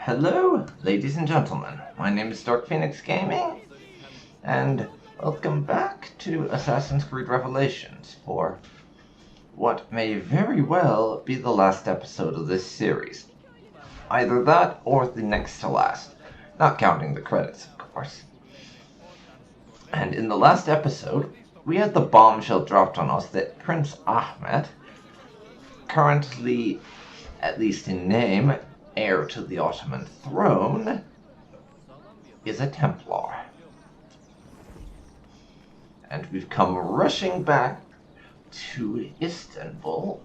Hello, ladies and gentlemen. My name is DarkPhoenix Gaming, and welcome back to Assassin's Creed Revelations for what may very well be the last episode of this series. Either that or the next to last, not counting the credits, of course. And in the last episode, we had the bombshell dropped on us that Prince Ahmed, currently, at least in name, heir to the Ottoman throne, is a Templar. And we've come rushing back to Istanbul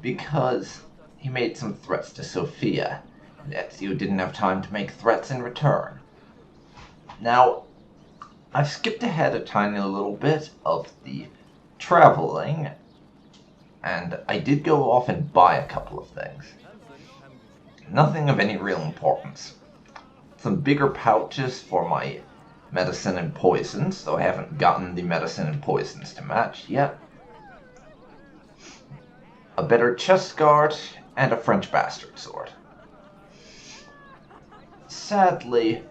because he made some threats to Sophia, and Ezio didn't have time to make threats in return. Now, I've skipped ahead a tiny little bit of the traveling, and I did go off and buy a couple of things. Nothing of any real importance. Some bigger pouches for my medicine and poisons, though I haven't gotten the medicine and poisons to match yet. A better chest guard, and a French bastard sword. Sadly,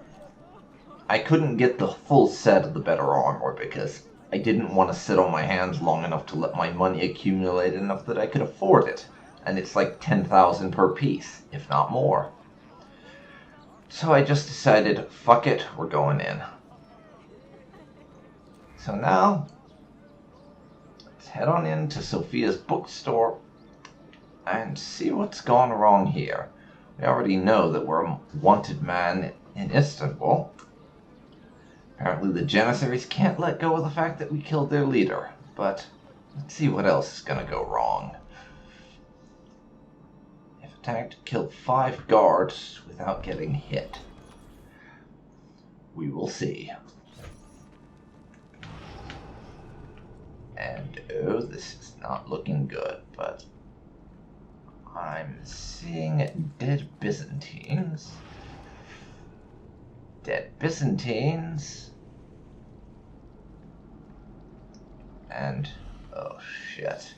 I couldn't get the full set of the better armor because I didn't want to sit on my hands long enough to let my money accumulate enough that I could afford it. And it's like 10,000 per piece, if not more. So I just decided, fuck it, we're going in. So now, let's head on into Sophia's bookstore and see what's gone wrong here. We already know that we're a wanted man in Istanbul. Apparently the Janissaries can't let go of the fact that we killed their leader, but let's see what else is gonna go wrong. Attacked, killed 5 guards without getting hit. We will see. And oh, this is not looking good, but I'm seeing dead Byzantines. Dead Byzantines. And oh shit.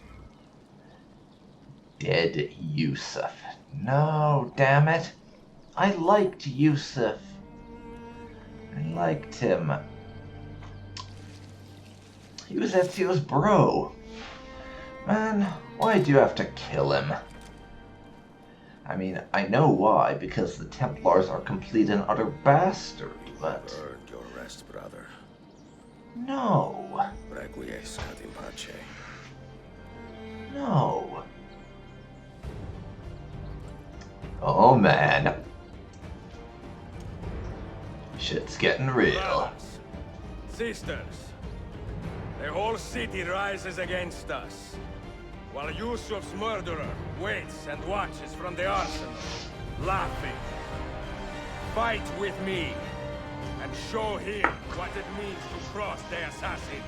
Dead Yusuf. No, damn it. I liked Yusuf. I liked him. He was Ezio's bro. Man, why do you have to kill him? I mean, I know why, because the Templars are complete and utter bastards, but... Earned your rest, brother. No. Requiescat in pace. No. Oh man. Shit's getting real. Brothers, sisters, the whole city rises against us, while Yusuf's murderer waits and watches from the arsenal, laughing. Fight with me, and show him what it means to cross the assassins.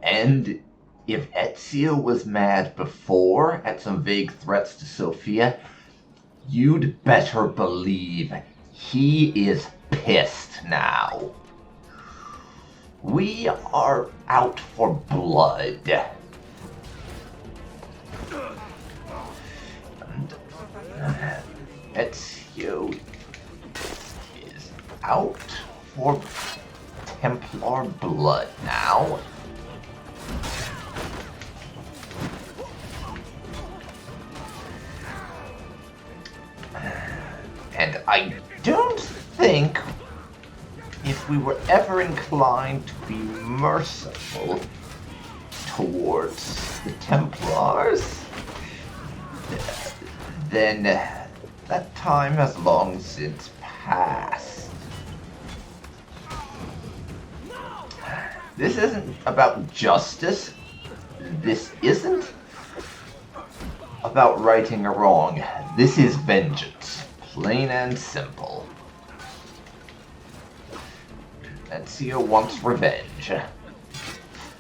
And if Ezio was mad before at some vague threats to Sophia, you'd better believe he is pissed now. We are out for blood. And Ezio is out for Templar blood now. And I don't think, if we were ever inclined to be merciful towards the Templars, then that time has long since passed. This isn't about justice. This isn't about righting a wrong. This is vengeance. Plain and simple. Ezio wants revenge.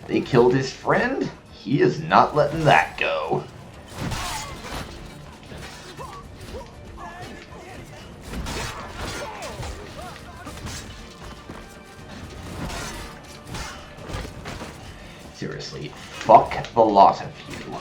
They killed his friend. He is not letting that go. Seriously, fuck the lot of you.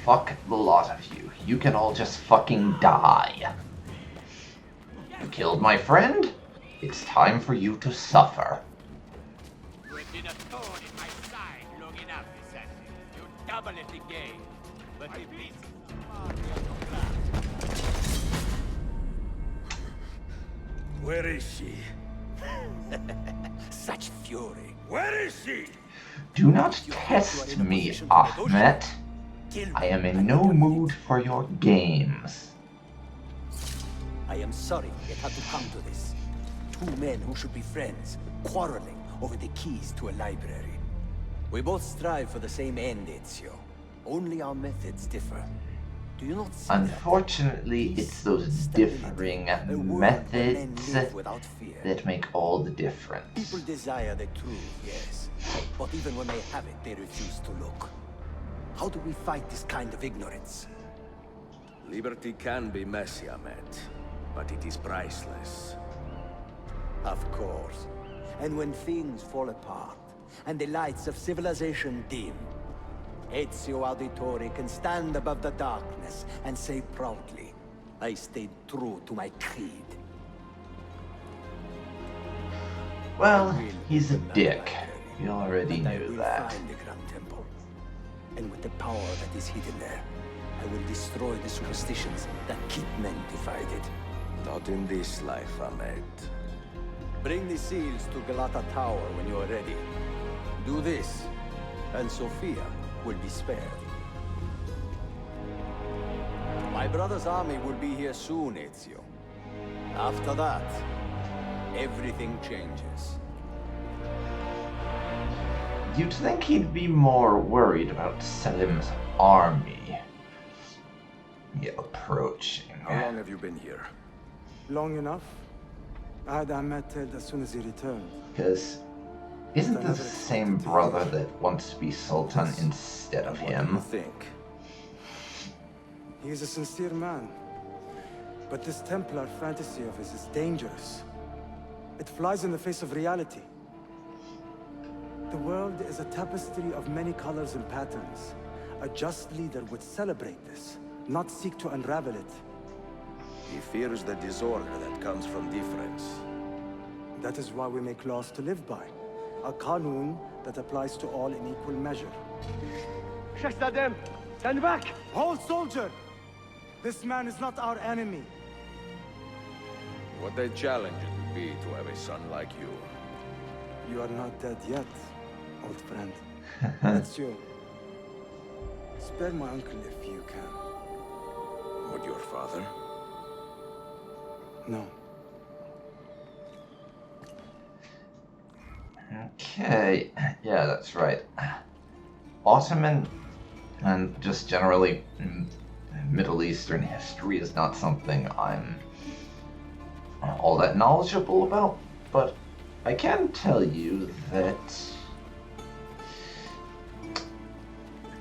fuck the lot of you. You can all just fucking die. You killed my friend? It's time for you to suffer. You have been a thorn in my side long enough, assassin. You double it again. But if this Where is she? such fury. Where is she? Do not test me, Ahmed. I am in no mood for your games. I am sorry it had to come to this. Two men who should be friends, quarreling over the keys to a library. We both strive for the same end, Ezio. Only our methods differ. Do you not see Unfortunately, it's those differing methods that make all the difference. People desire the truth, yes. But even when they have it, they refuse to look. How do we fight this kind of ignorance? Liberty can be messy, Ahmed, but it is priceless. Of course. And when things fall apart, and the lights of civilization dim, Ezio Auditore can stand above the darkness and say proudly, I stayed true to my creed. Well, he's a dick. We already And I knew will that. find the Grand Temple. And with the power that is hidden there, I will destroy the superstitions that keep men divided. Not in this life, Ahmed. Bring the seals to Galata Tower when you are ready. Do this, and Sophia will be spared. My brother's army will be here soon, Ezio. After that, everything changes. You'd think he'd be more worried about Selim's army approaching. How long have you been here? Long enough. I had Ahmed killed as soon as he returned. Because isn't this the same brother that wants to be Sultan instead of What do you him? think? He is a sincere man. But this Templar fantasy of his is dangerous. It flies in the face of reality. The world is a tapestry of many colors and patterns. A just leader would celebrate this, not seek to unravel it. He fears the disorder that comes from difference. That is why we make laws to live by. A qanun that applies to all in equal measure. Shahzadem, stand back! Hold, soldier! This man is not our enemy. What a challenge it would be to have a son like you. You are not dead yet, old friend. That's you. Spare my uncle if you can. Would your father? No. Okay, yeah, that's right. Ottoman and just generally Middle Eastern history is not something I'm all that knowledgeable about, but I can tell you that,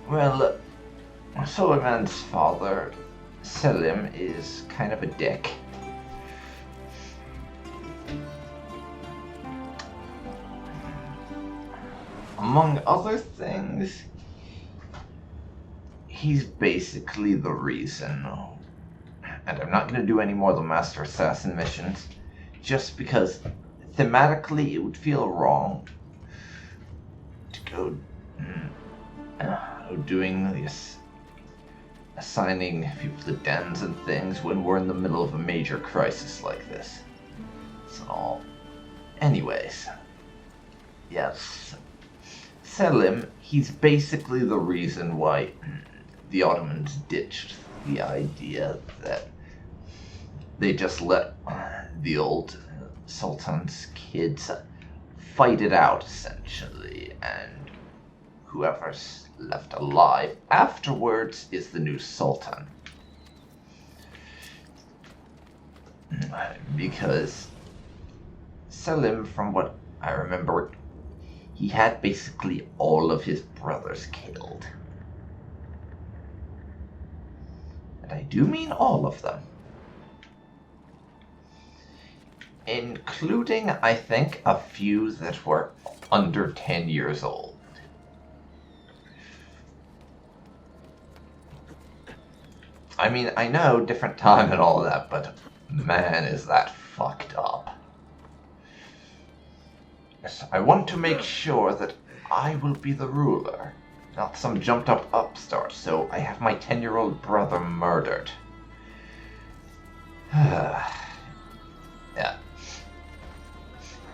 well, Suleiman's father, Selim, is kind of a dick. Among other things, he's basically the reason, and I'm not going to do any more of the Master Assassin missions, just because thematically it would feel wrong to go doing this, assigning people to dens and things when we're in the middle of a major crisis like this. So, anyways, yes. Selim, he's basically the reason why the Ottomans ditched the idea that they just let the old Sultan's kids fight it out, essentially, and whoever's left alive afterwards is the new Sultan. Because Selim, from what I remember, he had basically all of his brothers killed. And I do mean all of them. Including, I think, a few that were under 10 years old. I mean, I know, different time and all that, but man, is that fucked up. Yes, I want to make sure that I will be the ruler, not some jumped-up upstart, so I have my 10-year-old brother murdered. Yeah.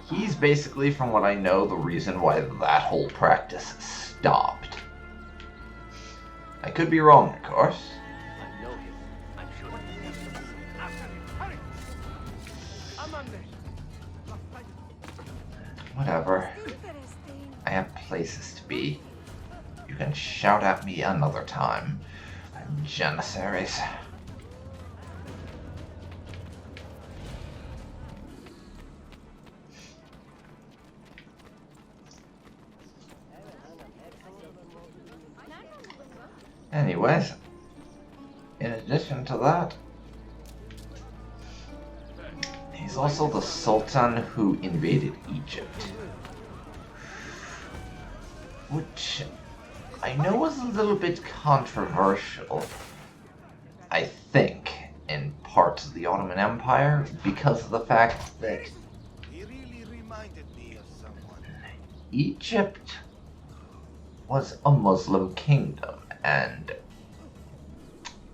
He's basically, from what I know, the reason why that whole practice stopped. I could be wrong, of course. I know him. I'm sure. Whatever. I have places to be. You can shout at me another time, Janissaries. Anyways, in addition to that, he's also the Sultan who invaded Egypt. Which I know was a little bit controversial, I think, in parts of the Ottoman Empire, because of the fact that He really reminded me of someone. Egypt was a Muslim kingdom, and,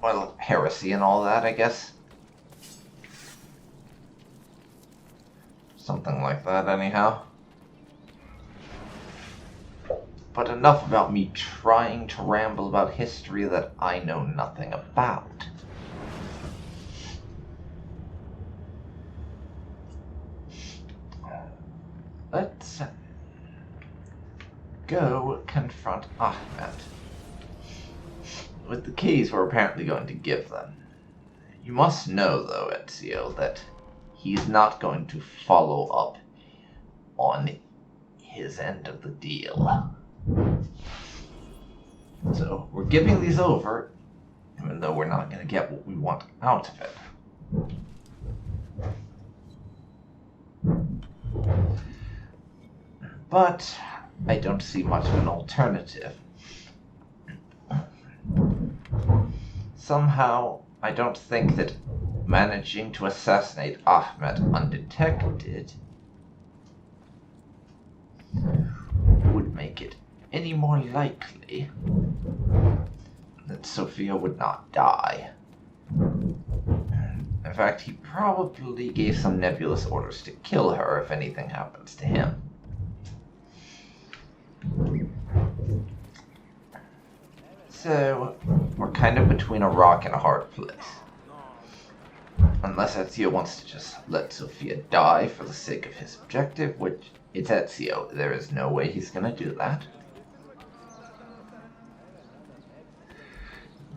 well, heresy and all that, I guess. Something like that, anyhow. But enough about me trying to ramble about history that I know nothing about. Let's go confront Ahmed with the keys we're apparently going to give them. You must know, though, Ezio, that he's not going to follow up on his end of the deal. So, we're giving these over, even though we're not going to get what we want out of it. But I don't see much of an alternative. Somehow, I don't think that managing to assassinate Ahmed undetected would make it any more likely that Sophia would not die. In fact, he probably gave some nebulous orders to kill her if anything happens to him. So, we're kind of between a rock and a hard place. Unless Ezio wants to just let Sophia die for the sake of his objective, which it's Ezio. There is no way he's gonna do that.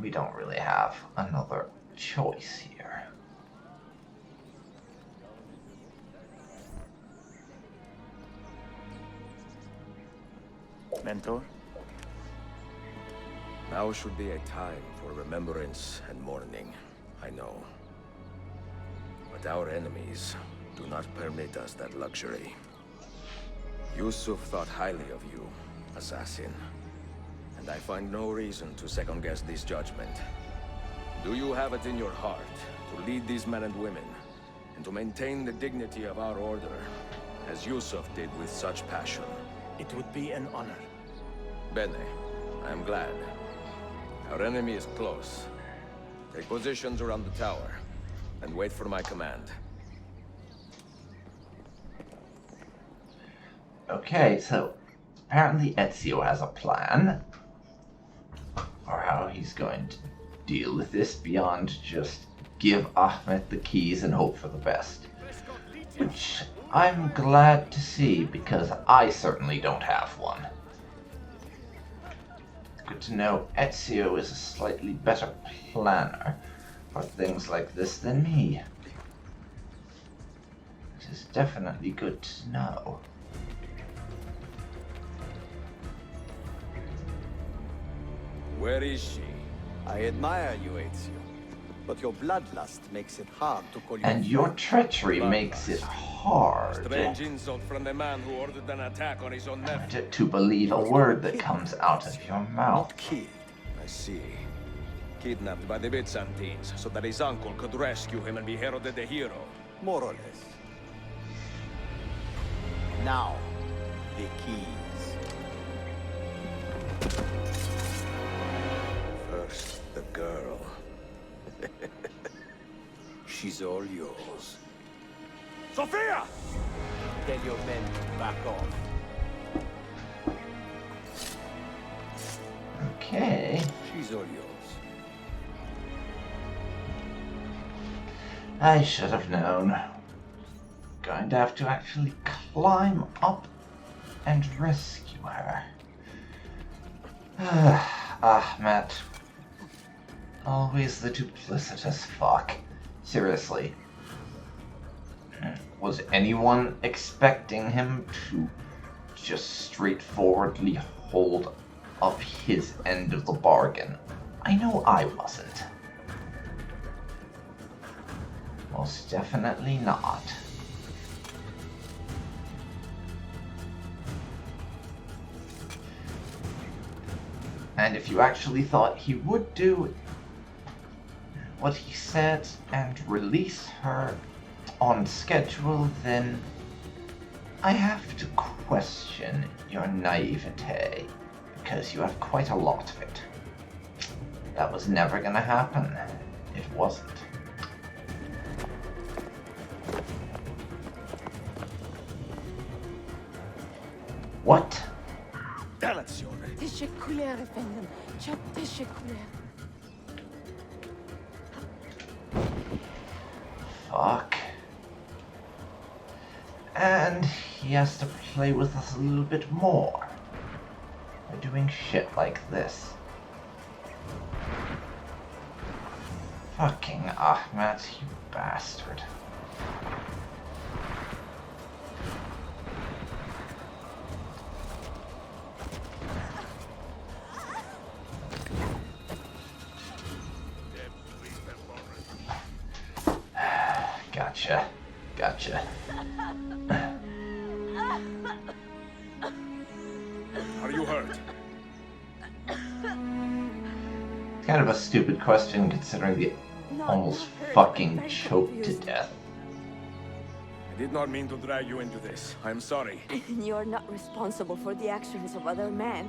We don't really have another choice here. Mentor? Now should be a time for remembrance and mourning, I know. But our enemies do not permit us that luxury. Yusuf thought highly of you, assassin. And I find no reason to second-guess this judgment. Do you have it in your heart to lead these men and women, and to maintain the dignity of our order, as Yusuf did with such passion? It would be an honor. Bene, I am glad. Our enemy is close. Take positions around the tower, and wait for my command. Okay, so apparently Ezio has a plan for how he's going to deal with this beyond just give Ahmed the keys and hope for the best. Which I'm glad to see, because I certainly don't have one. Good to know Ezio is a slightly better planner for things like this than me. It is definitely good to know. Where is she? I admire you, Ezio. But your bloodlust makes it hard to call you. And your treachery makes it hard Strange insult from the man who ordered an attack on his own nephew. to believe a word that comes out of your mouth. Not killed. I see. Kidnapped by the Byzantines, so that his uncle could rescue him and be heralded a hero. More or less. Now, the keys. First, the girl. She's all yours. Sophia! Tell your men to back off. Okay. She's all yours. I should have known. Going to have to actually climb up and rescue her. Ahmed. Always the duplicitous fuck. Seriously. Was anyone expecting him to just straightforwardly hold up his end of the bargain? I know I wasn't. Most definitely not. And if you actually thought he would do what he said and release her on schedule, then I have to question your naivete, because you have quite a lot of it. That was never gonna happen. It wasn't. What? Teşekkürler efendim. Çok teşekkürler. Fuck. And he has to play with us a little bit more. We're doing shit like this. Fucking Ahmed, you bastard. Gotcha. Are you hurt? It's kind of a stupid question considering the almost fucking choked to death. I did not mean to drag you into this. I'm sorry. You're not responsible for the actions of other men.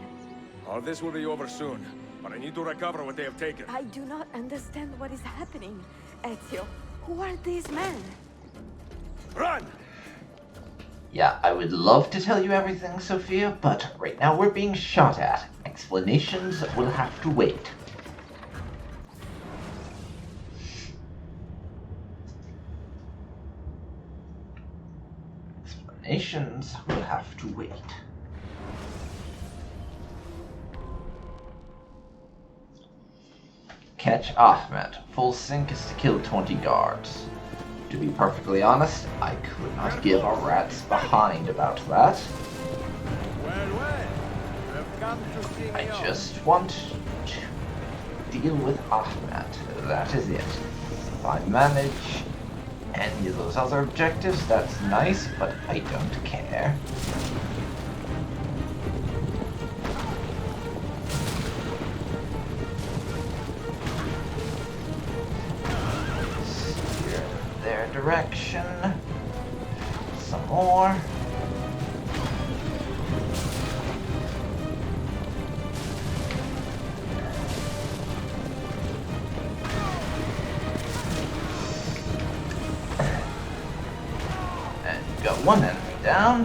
All this will be over soon, but I need to recover what they have taken. I do not understand what is happening. Ezio, who are these men? Run! Yeah, I would love to tell you everything, Sophia, but right now we're being shot at. Explanations will have to wait. Explanations will have to wait. Catch Ahmed. Full sync is to kill 20 guards. To be perfectly honest, I could not give a rat's behind about that. Well, I've come to see me I off. just want to deal with Ahmed. That is it. If I manage any of those other objectives, that's nice, but I don't care. Steer their direction. Some more. Got one enemy down.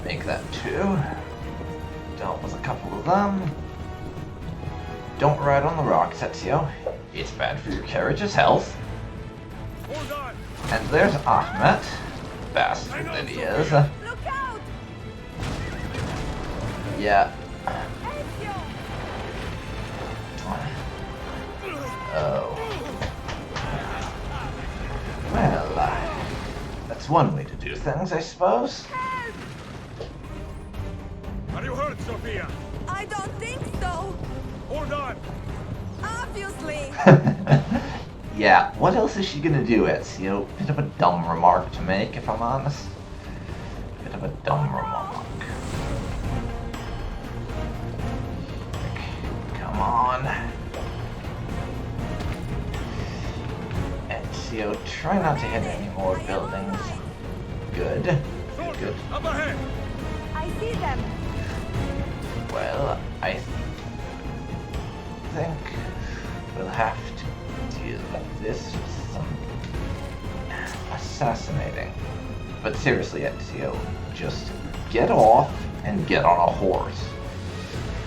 Make that 2. Dealt with a couple of them. Don't ride on the rocks, Ezio. It's bad for your carriage's health. Hold on! And there's Ahmed. Bastard that he is. Look out! Yeah. Ezio! Oh. Well, that's one way to do things, I suppose. Are you hurt, Sophia? I don't think so. Hold on! Obviously. Yeah, what else is she gonna do, Ezio? Bit of a dumb remark to make, if I'm honest. Bit of a dumb remark. Come on. Ezio, try not to hit any more buildings. Good. Good. Up ahead! I see them. Well, I think we'll have to deal with this with some assassinating. But seriously, Ezio, just get off and get on a horse.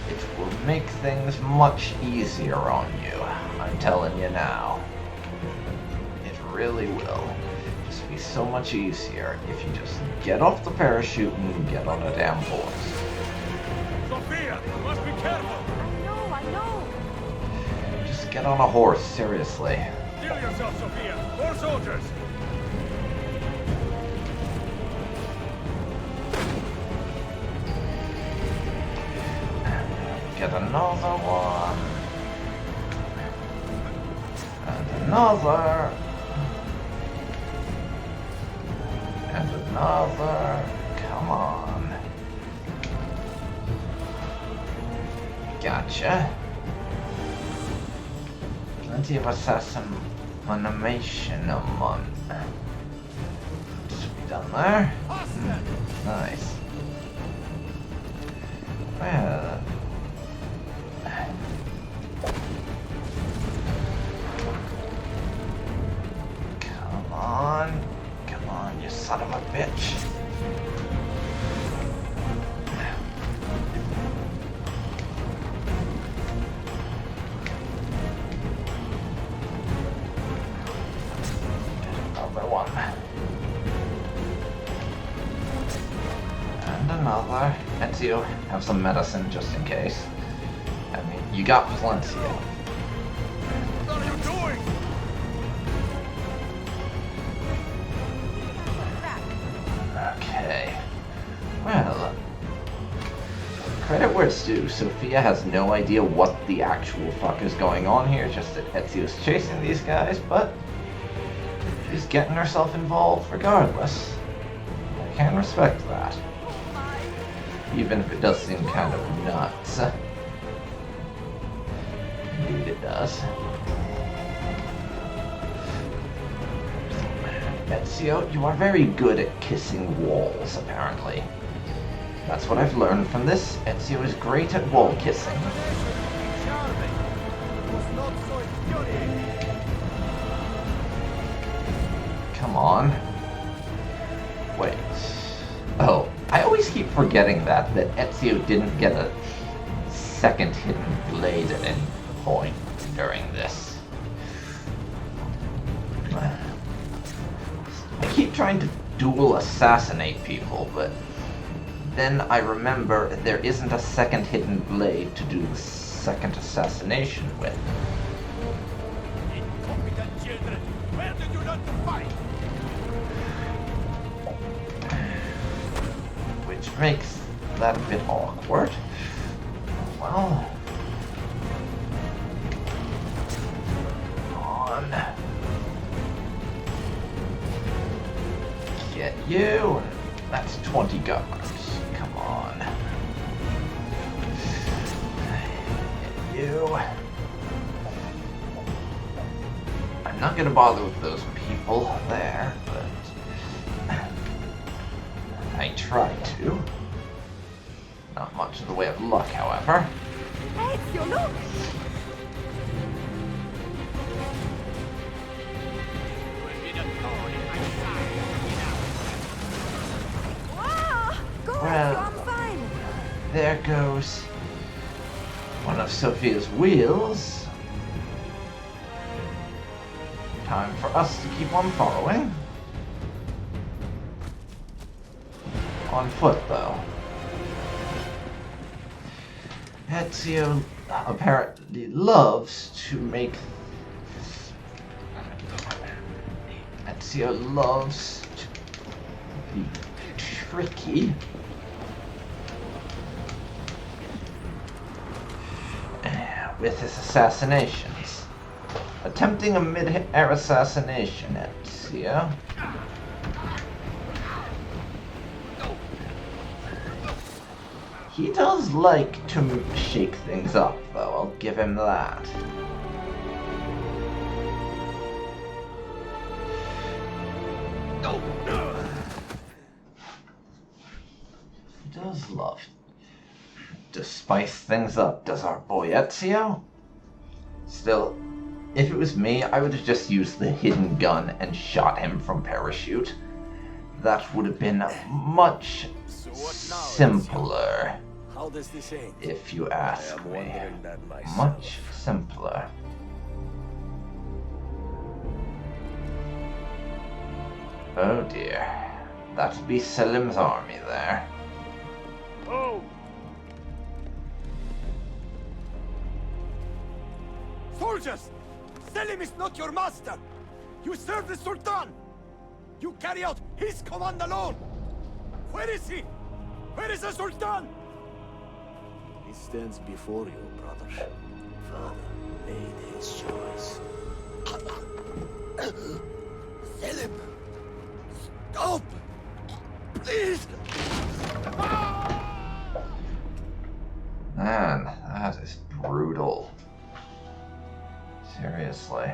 It will make things much easier on you, I'm telling you now. It really will. Just be so much easier if you just get off the parachute and get on a damn horse. Sophia, you must be careful! I know. Just get on a horse, seriously. Steel yourself, Sophia! More soldiers! Get another one. And another. And another. Come on. Gotcha. Plenty of assassination. Should be done there. Nice. Well. Come on, you son of a bitch. Another one. And another. Ezio, have some medicine just in case. I mean, you got plenty of. What are you doing? Okay. Well, credit where it's due. Sophia has no idea what the actual fuck is going on here, just that Ezio's chasing these guys, but she's getting herself involved regardless. I can respect that. Even if it does seem kind of nuts. Indeed it does. Ezio, you are very good at kissing walls, apparently. That's what I've learned from this. Ezio is great at wall kissing. Come on. Wait. Oh, I always keep forgetting that Ezio didn't get a second hidden blade at any point during this. I keep trying to dual assassinate people, but then I remember there isn't a second hidden blade to do the second assassination with. Incompetent children! Where did you learn to fight? Which makes that a bit awkward. Well. Come on. Get you. That's 20 guards. Come on. Get you. I'm not gonna bother with those people there, but I try to. Not much in the way of luck, however. Ezio, look! Well, I'm fine. there goes one of Sophia's wheels. Time for us to keep on following. On foot, though. Ezio apparently loves to make... Ezio loves to be tricky. With his assassinations. Attempting a mid-air assassination, Ezio. He does like to shake things up, though, I'll give him that. He does love to spice things up, does our boy Ezio? Still, if it was me, I would have just used the hidden gun and shot him from parachute. That would have been much simpler, How does this end? if you ask I am me. wondering that myself. Much simpler. Oh dear. That'd be Selim's army there. Oh! Soldiers! Selim is not your master! You serve the Sultan! You carry out his command alone! Where is he? Where is the Sultan? He stands before you, brother. Father made his choice. Selim! Stop! Please! Man, that is brutal. Seriously.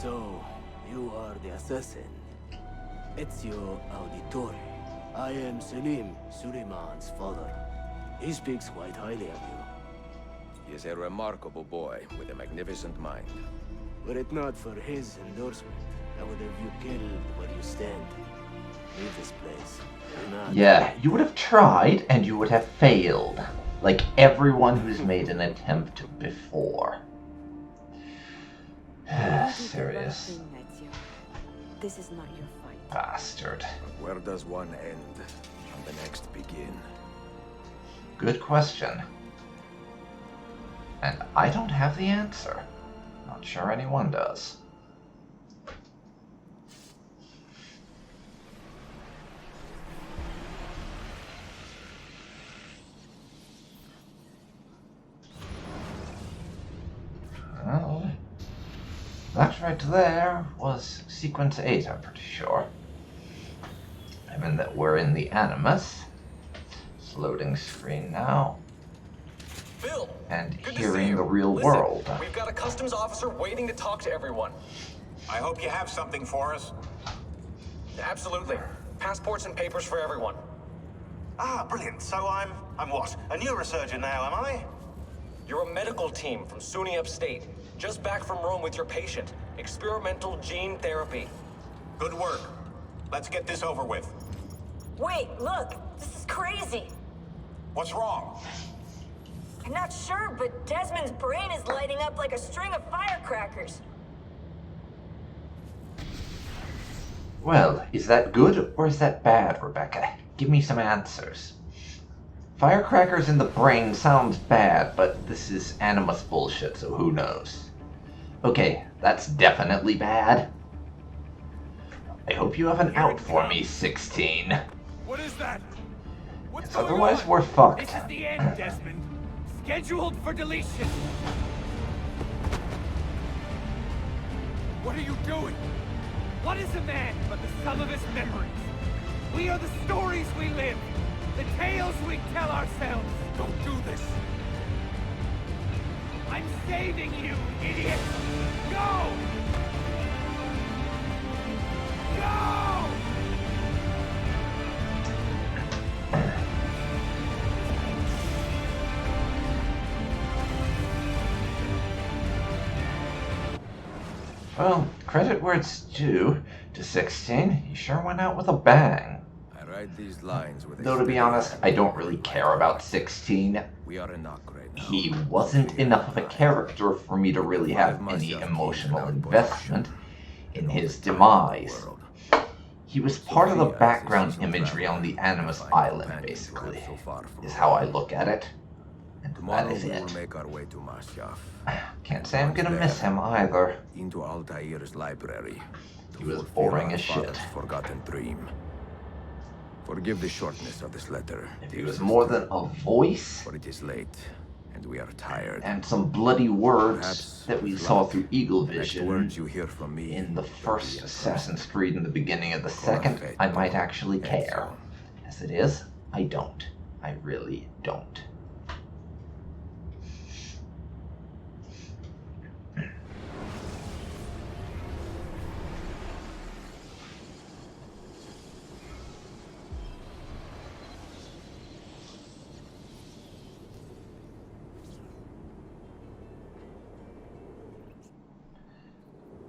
So, you are the assassin. Ezio Auditore. I am Selim, Suleiman's father. He speaks quite highly of you. He is a remarkable boy with a magnificent mind. Were it not for his endorsement, I would have you killed where you stand. Leave this place. Do not. Yeah, you would have tried and you would have failed. Like everyone who's made an attempt before. You did the right Serious thing, Ezio. This is not your fight. bastard. But where does one end and the next begin? Good question. And I don't have the answer. Not sure anyone does. Well, that right there was sequence 8, I'm pretty sure. I mean that we're in the Animus. It's loading screen now. Bill, And good to see hearing you. the real Listen, world. We've got a customs officer waiting to talk to everyone. I hope you have something for us. Absolutely. Passports and papers for everyone. Ah, brilliant. So I'm what? A neurosurgeon now, am I? You're a medical team from SUNY Upstate. Just back from Rome with your patient. Experimental gene therapy. Good work. Let's get this over with. Wait, look! This is crazy! What's wrong? I'm not sure, but Desmond's brain is lighting up like a string of firecrackers. Well, is that good or is that bad, Rebecca? Give me some answers. Firecrackers in the brain sounds bad, but this is Animus bullshit, so who knows? Okay, that's definitely bad. I hope you have an out for me, 16. What is that? What's Because going otherwise on? we're fucked. This is the end, Desmond. Scheduled for deletion. What are you doing? What is a man but the sum of his memories? We are the stories we live, the tales we tell ourselves. Don't do this. I'm saving you, idiot! Go! Go! Well, credit where it's due to 16. He sure went out with a bang. I write these lines with a Though to be steady honest, hand. I don't really care about 16. We are in Acre now. He wasn't enough of a character for me to really have any emotional investment in his demise. He was part of the background imagery on the Animus Island, basically, is how I look at it. And that Tomorrow is we will it. make our way to Masyaf, Can't say I'm gonna miss him either. into Altair's library. to He was fulfill boring our as shit. father's forgotten dream. Forgive the shortness of this letter. If he was more than a voice, For it is late, and we are tired. And some bloody words Perhaps that we with saw luck, through Eagle the next Vision words you hear from me in the will first be Assassin's Creed and the beginning of the second, I might actually care. As it is, I don't. I really don't.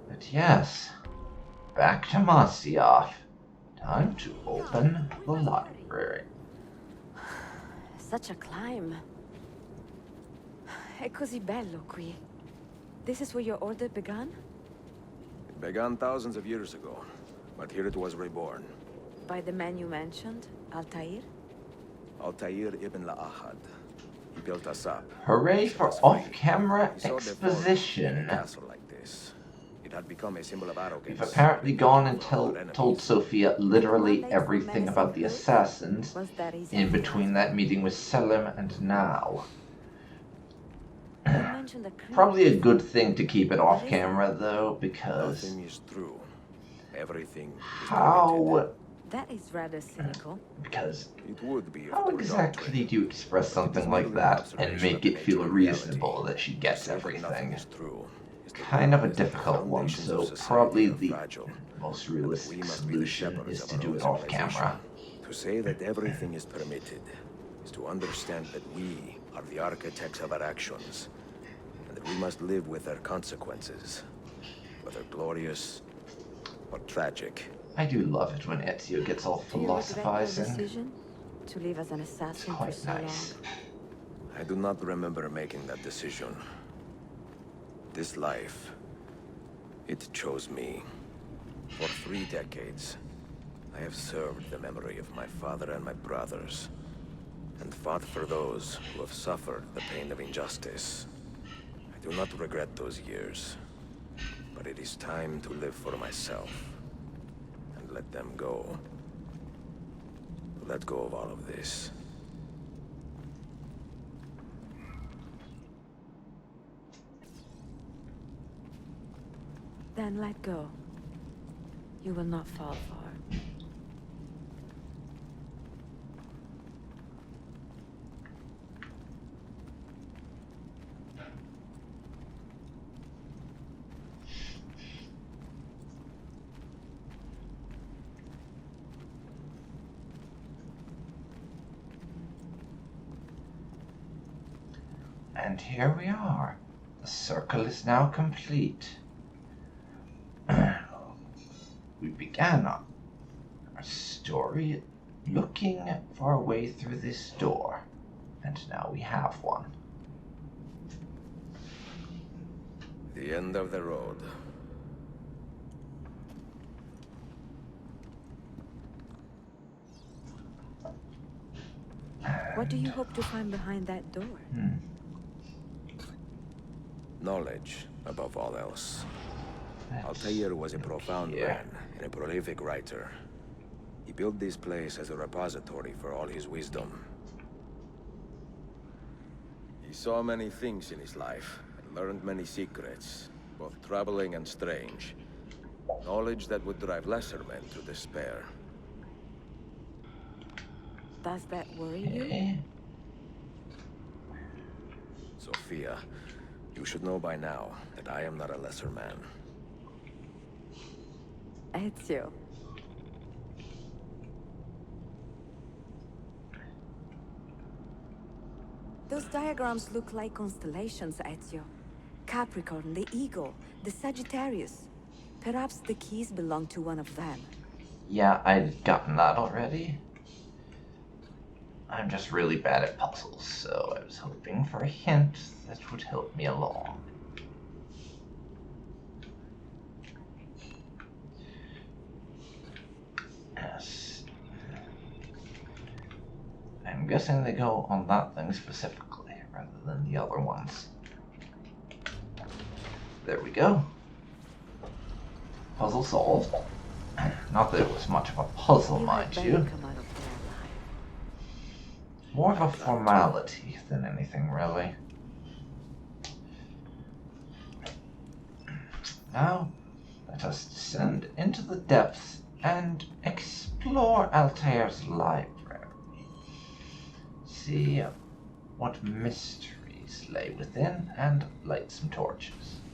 But yes, back to Masyaf. Time to open the library. Such a climb. È così bello qui. This is where your order began? It began thousands of years ago, but here it was reborn. By the man you mentioned, Altair? Altair ibn La'ahad. He built us up. Hooray for off-camera exposition. It had become a symbol of arrogance. We've apparently gone and told Sophia literally everything about the assassins in between that meeting with Selim and now. Probably a good thing to keep it off camera though, because nothing is true. Everything is how... That is rather cynical. Because it would be how exactly do you express something like that and make it feel reasonable that she gets everything? Kind of a difficult one, so probably the most realistic solution is to do it off camera. To say that everything is permitted is to understand that we are the architects of our actions, and that we must live with their consequences, whether glorious or tragic. I do love it when Ezio gets all philosophizing. Decision to leave as an assassin it's quite for so nice. long. I do not remember making that decision. This life, it chose me. For 3 decades, I have served the memory of my father and my brothers, and fought for those who have suffered the pain of injustice. I do not regret those years, but it is time to live for myself, and let them go. Let go of all of this. Then let go. You will not fall far. And here we are. The circle is now complete. We began our story looking for a way through this door, and now we have one. The end of the road. What do you hope to find behind that door? Knowledge, above all else. Altair was a profound man and a prolific writer. He built this place as a repository for all his wisdom. He saw many things in his life and learned many secrets, both troubling and strange. Knowledge that would drive lesser men to despair. Does that worry you? Sophia, you should know by now that I am not a lesser man. Ezio. Those diagrams look like constellations, Ezio. Capricorn, the Eagle, the Sagittarius. Perhaps the keys belong to one of them. Yeah, I'd gotten that already. I'm just really bad at puzzles, so I was hoping for a hint that would help me along. Yes. I'm guessing they go on that thing specifically, rather than the other ones. There we go. Puzzle solved. Not that it was much of a puzzle, mind you. More of a formality than anything, really. Now, let us descend into the depths and explore Altair's library. See what mysteries lay within and light some torches.